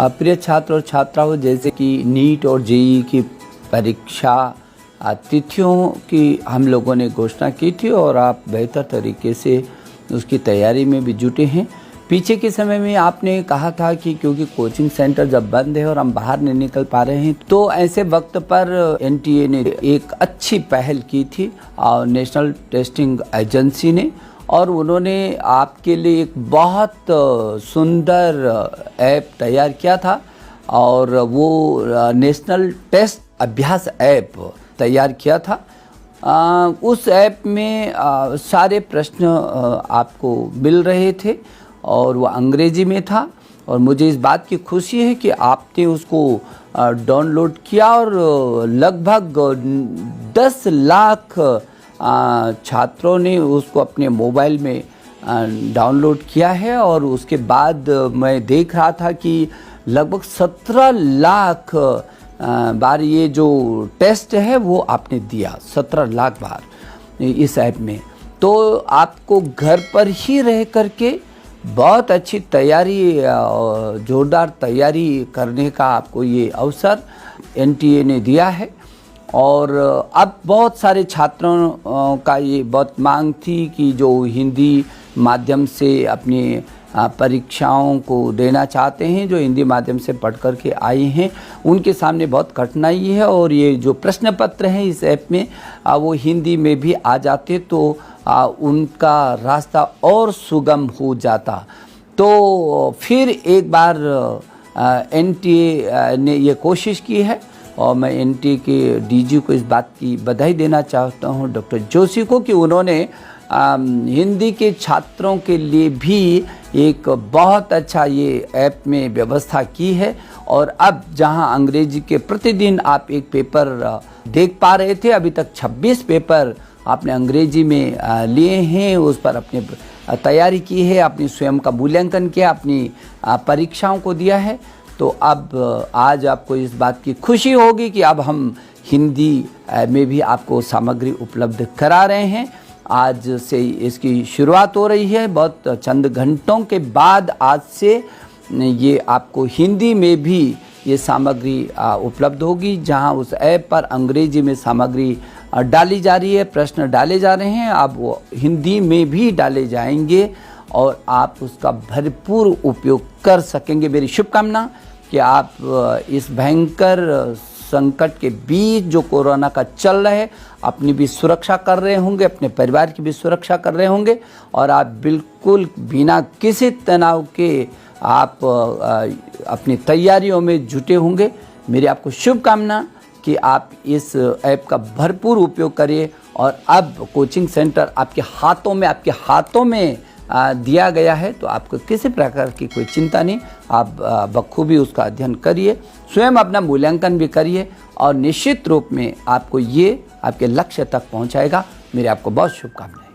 प्रिय छात्र और छात्राओं, जैसे कि नीट और जेईई की परीक्षा तिथियों की हम लोगों ने घोषणा की थी और आप बेहतर तरीके से उसकी तैयारी में भी जुटे हैं। पीछे के समय में आपने कहा था कि क्योंकि कोचिंग सेंटर जब बंद है और हम बाहर नहीं निकल पा रहे हैं, तो ऐसे वक्त पर एनटीए ने एक अच्छी पहल की थी और नेशनल टेस्टिंग एजेंसी ने, और उन्होंने आपके लिए एक बहुत सुंदर ऐप तैयार किया था और वो नेशनल टेस्ट अभ्यास ऐप तैयार किया था। उस ऐप में सारे प्रश्न आपको मिल रहे थे और वो अंग्रेजी में था, और मुझे इस बात की खुशी है कि आपने उसको डाउनलोड किया और लगभग 10 लाख छात्रों ने उसको अपने मोबाइल में डाउनलोड किया है। और उसके बाद मैं देख रहा था कि लगभग 17 लाख बार ये जो टेस्ट है वो आपने दिया, 17 लाख बार इस ऐप में। तो आपको घर पर ही रह करके बहुत अच्छी तैयारी, जोरदार तैयारी करने का आपको ये अवसर एनटीए ने दिया है। और अब बहुत सारे छात्रों का ये बहुत मांग थी कि जो हिंदी माध्यम से अपनी परीक्षाओं को देना चाहते हैं, जो हिंदी माध्यम से पढ़ कर के आए हैं, उनके सामने बहुत कठिनाई है। और ये जो प्रश्न पत्र हैं इस ऐप में वो हिंदी में भी आ जाते तो उनका रास्ता और सुगम हो जाता। तो फिर एक बार एनटीए ने ये कोशिश की है और मैं एनटीए के डीजी को इस बात की बधाई देना चाहता हूँ, डॉक्टर जोशी को, कि उन्होंने हिंदी के छात्रों के लिए भी एक बहुत अच्छा ये ऐप में व्यवस्था की है। और अब जहां अंग्रेजी के प्रतिदिन आप एक पेपर देख पा रहे थे, अभी तक 26 पेपर आपने अंग्रेजी में लिए हैं, उस पर अपनी तैयारी की है, अपनी स्वयं का मूल्यांकन किया, अपनी परीक्षाओं को दिया है। तो अब आज आपको इस बात की खुशी होगी कि अब हम हिंदी में भी आपको सामग्री उपलब्ध करा रहे हैं। आज से इसकी शुरुआत हो रही है, बहुत चंद घंटों के बाद आज से ये आपको हिंदी में भी ये सामग्री उपलब्ध होगी, जहां उस ऐप पर अंग्रेजी में सामग्री डाली जा रही है, प्रश्न डाले जा रहे हैं, अब वो हिंदी में भी डाले जाएंगे और आप उसका भरपूर उपयोग कर सकेंगे। मेरी शुभकामना कि आप इस भयंकर संकट के बीच जो कोरोना का चल रहा है, अपनी भी सुरक्षा कर रहे होंगे, अपने परिवार की भी सुरक्षा कर रहे होंगे, और आप बिल्कुल बिना किसी तनाव के आप अपनी तैयारियों में जुटे होंगे। मेरी आपको शुभकामना कि आप इस ऐप का भरपूर उपयोग करिए। और अब कोचिंग सेंटर आपके हाथों में दिया गया है, तो आपको किसी प्रकार की कोई चिंता नहीं। आप बखूबी उसका अध्ययन करिए, स्वयं अपना मूल्यांकन भी करिए और निश्चित रूप में आपको ये आपके लक्ष्य तक पहुंचाएगा। मेरी आपको बहुत शुभकामनाएं।